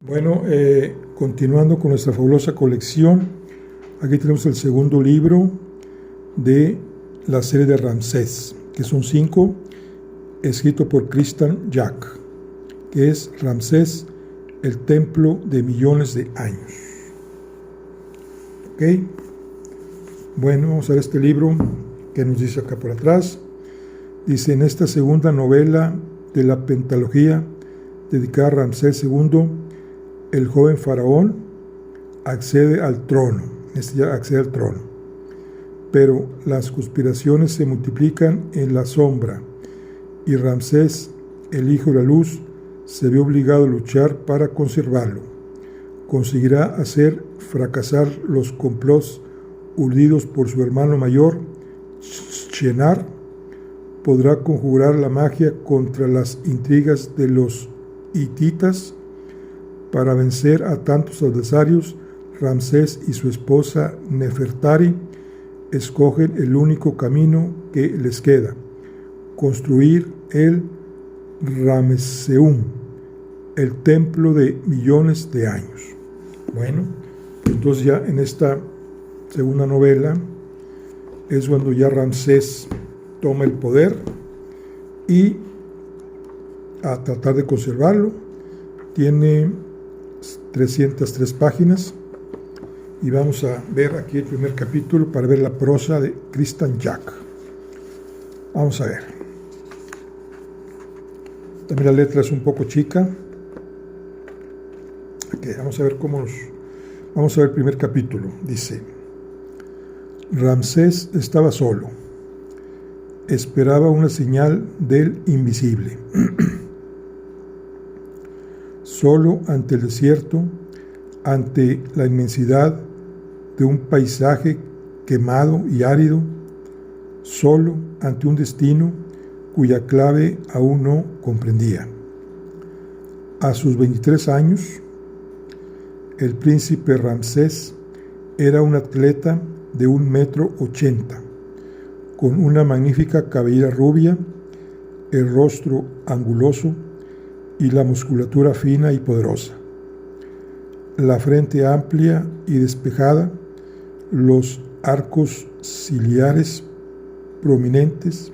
Bueno, continuando con nuestra fabulosa colección, aquí tenemos el segundo libro de la serie de Ramsés, que son 5, escrito por Christian Jack, que es Ramsés, el templo de millones de años. Ok, bueno, vamos a ver este libro que nos dice acá por atrás. Dice: en esta segunda novela de la pentalogía dedicada a Ramsés II, el joven faraón accede al trono, pero las conspiraciones se multiplican en la sombra y Ramsés, el hijo de la luz, se ve obligado a luchar para conservarlo. Conseguirá hacer fracasar los complots urdidos por su hermano mayor, Shenar. Podrá conjurar la magia contra las intrigas de los hititas. Para vencer a tantos adversarios, Ramsés y su esposa Nefertari escogen el único camino que les queda: construir el Ramesseum, el templo de millones de años. Bueno, entonces ya en esta segunda novela es cuando ya Ramsés toma el poder y a tratar de conservarlo. Tiene 303 páginas y vamos a ver aquí el primer capítulo para ver la prosa de Christian Jack. Vamos a ver. También la letra es un poco chica. Okay, vamos a ver vamos a ver el primer capítulo. Dice: Ramsés estaba solo. Esperaba una señal del invisible. Solo ante el desierto, ante la inmensidad de un paisaje quemado y árido, solo ante un destino cuya clave aún no comprendía. A sus 23 años, el príncipe Ramsés era un atleta de 1,80 m, con una magnífica cabellera rubia, el rostro anguloso y la musculatura fina y poderosa, la frente amplia y despejada, los arcos ciliares prominentes,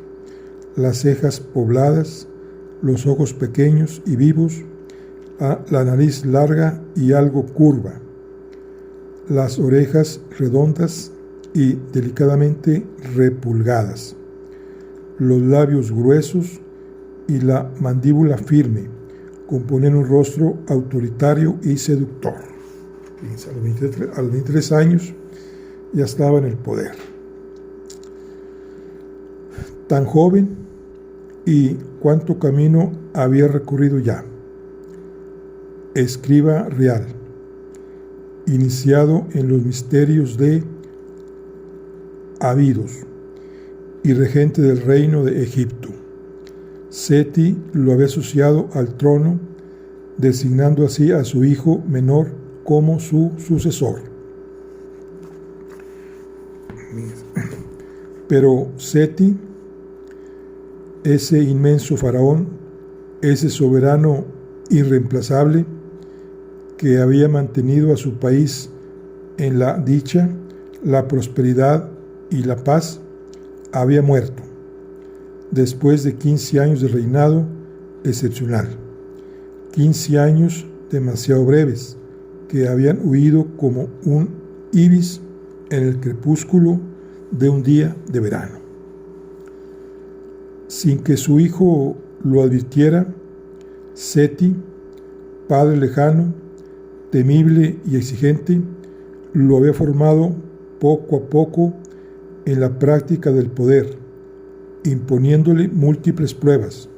las cejas pobladas, los ojos pequeños y vivos, la nariz larga y algo curva, las orejas redondas y delicadamente repulgadas, los labios gruesos y la mandíbula firme componían un rostro autoritario y seductor. Fíjense, a los 23 años ya estaba en el poder. Tan joven, y cuánto camino había recorrido ya. Escriba real, iniciado en los misterios de Abidos y regente del reino de Egipto. Seti lo había asociado al trono, designando así a su hijo menor como su sucesor. Pero Seti, ese inmenso faraón, ese soberano irreemplazable que había mantenido a su país en la dicha, la prosperidad y la paz, había muerto después de 15 años de reinado excepcional, 15 años demasiado breves, que habían huido como un ibis en el crepúsculo de un día de verano. Sin que su hijo lo advirtiera, Seti, padre lejano, temible y exigente, lo había formado poco a poco en la práctica del poder, imponiéndole múltiples pruebas,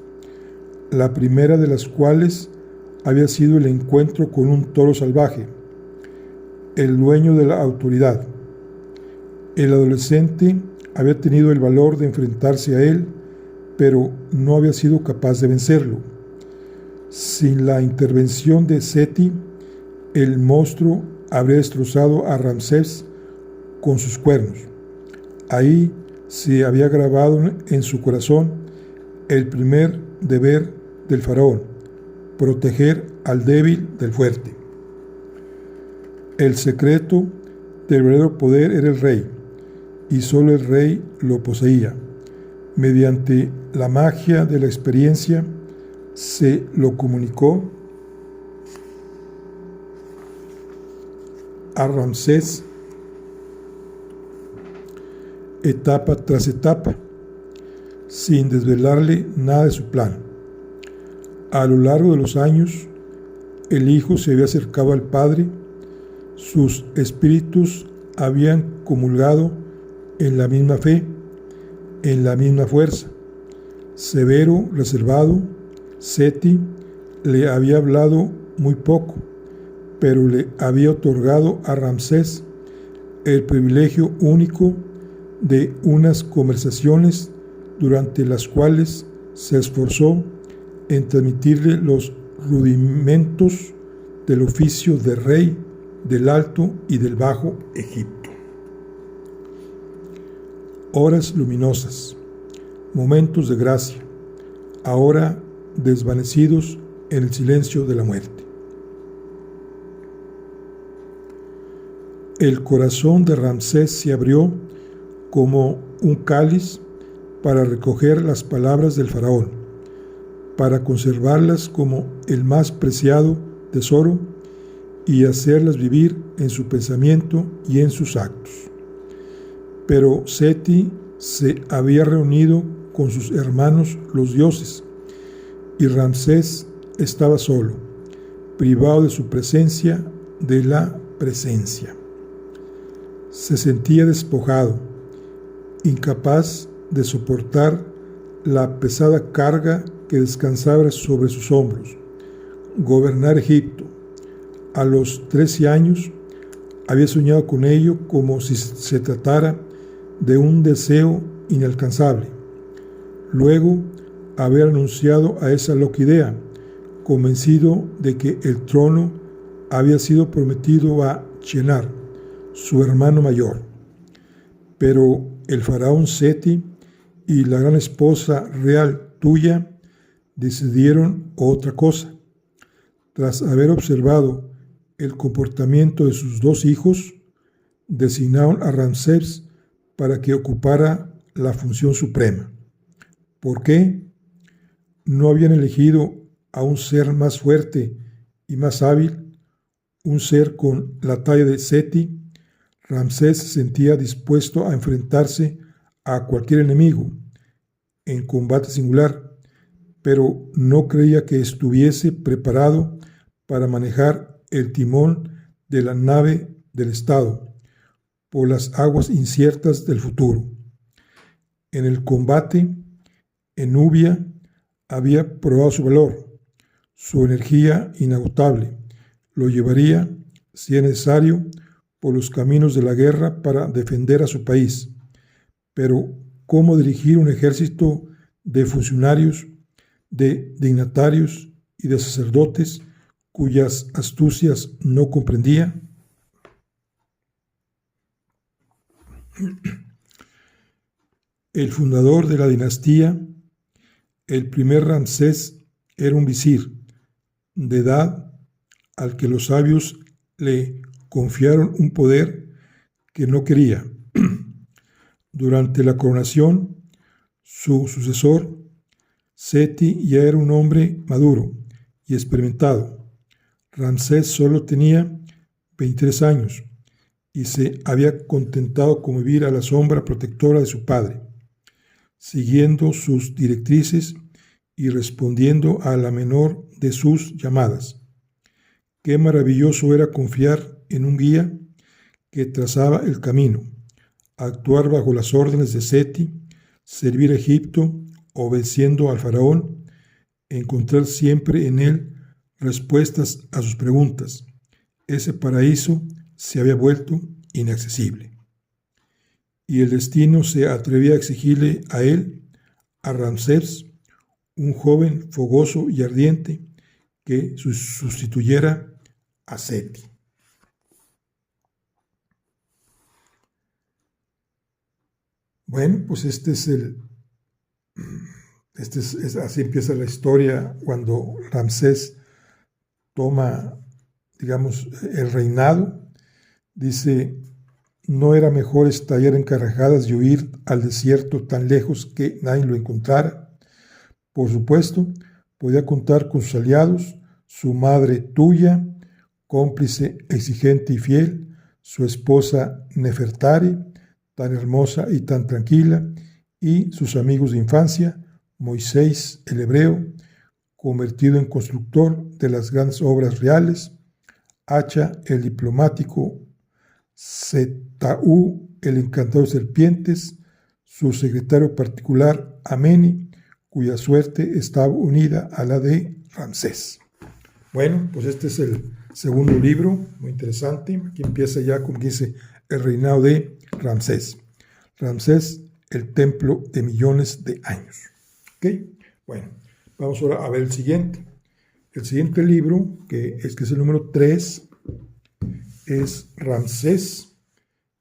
la primera de las cuales había sido el encuentro con un toro salvaje, el dueño de la autoridad. El adolescente había tenido el valor de enfrentarse a él, pero no había sido capaz de vencerlo. Sin la intervención de Seti, el monstruo habría destrozado a Ramsés con sus cuernos. Ahí se había grabado en su corazón el primer deber del faraón: proteger al débil del fuerte. El secreto del verdadero poder era el rey, y solo el rey lo poseía. Mediante la magia de la experiencia se lo comunicó a Ramsés etapa tras etapa, sin desvelarle nada de su plan. A lo largo de los años, el hijo se había acercado al padre, sus espíritus habían comulgado en la misma fe, en la misma fuerza. Severo, reservado, Seti le había hablado muy poco, pero le había otorgado a Ramsés el privilegio único de unas conversaciones durante las cuales se esforzó en transmitirle los rudimentos del oficio de rey del Alto y del Bajo Egipto. Horas luminosas, momentos de gracia, ahora desvanecidos en el silencio de la muerte. El corazón de Ramsés se abrió como un cáliz para recoger las palabras del faraón, para conservarlas como el más preciado tesoro y hacerlas vivir en su pensamiento y en sus actos. Pero Seti se había reunido con sus hermanos los dioses, y Ramsés estaba solo, privado de su presencia, de la presencia. Se sentía despojado, incapaz de soportar la pesada carga que descansaba sobre sus hombros. Gobernar Egipto. A los 13 años había soñado con ello como si se tratara de un deseo inalcanzable. Luego haber renunciado a esa loca idea, convencido de que el trono había sido prometido a Shinar, su hermano mayor. Pero el faraón Seti y la gran esposa real Tuya decidieron otra cosa. Tras haber observado el comportamiento de sus dos hijos, designaron a Ramsés para que ocupara la función suprema. ¿Por qué? ¿No habían elegido a un ser más fuerte y más hábil, un ser con la talla de Seti? Ramsés se sentía dispuesto a enfrentarse a cualquier enemigo en combate singular, pero no creía que estuviese preparado para manejar el timón de la nave del Estado por las aguas inciertas del futuro. En el combate, en Nubia, había probado su valor, su energía inagotable. Lo llevaría, si es necesario, por los caminos de la guerra para defender a su país. Pero, ¿cómo dirigir un ejército de funcionarios, de dignatarios y de sacerdotes cuyas astucias no comprendía? El fundador de la dinastía, el primer Ramsés, era un visir de edad al que los sabios le confiaron un poder que no quería. Durante la coronación, su sucesor, Seti, ya era un hombre maduro y experimentado. Ramsés solo tenía 23 años y se había contentado con vivir a la sombra protectora de su padre, siguiendo sus directrices y respondiendo a la menor de sus llamadas. Qué maravilloso era confiar en un guía que trazaba el camino, actuar bajo las órdenes de Seti, servir a Egipto obedeciendo al faraón, encontrar siempre en él respuestas a sus preguntas. Ese paraíso se había vuelto inaccesible. Y el destino se atrevía a exigirle a él, a Ramsés, un joven fogoso y ardiente, que sustituyera a Seti. Bueno, pues así empieza la historia cuando Ramsés toma, digamos, el reinado Dice, ¿no era mejor estallar en carcajadas y huir al desierto tan lejos que nadie lo encontrara? Por supuesto, podía contar con sus aliados, su madre Tuya, cómplice, exigente y fiel, su esposa Nefertari, tan hermosa y tan tranquila, y sus amigos de infancia, Moisés el hebreo, convertido en constructor de las grandes obras reales, Hacha el diplomático, Setaú el encantador de serpientes, su secretario particular Ameni, cuya suerte estaba unida a la de Ramsés. Bueno, pues este es el segundo libro, muy interesante. Aquí empieza ya, como dice, el reinado de Ramsés. Ramsés, el templo de millones de años. ¿Ok? Bueno, vamos ahora a ver el siguiente. El siguiente libro, que es el número 3, es Ramsés,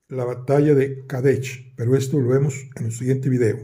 la batalla de Kadesh, pero esto lo vemos en el siguiente video.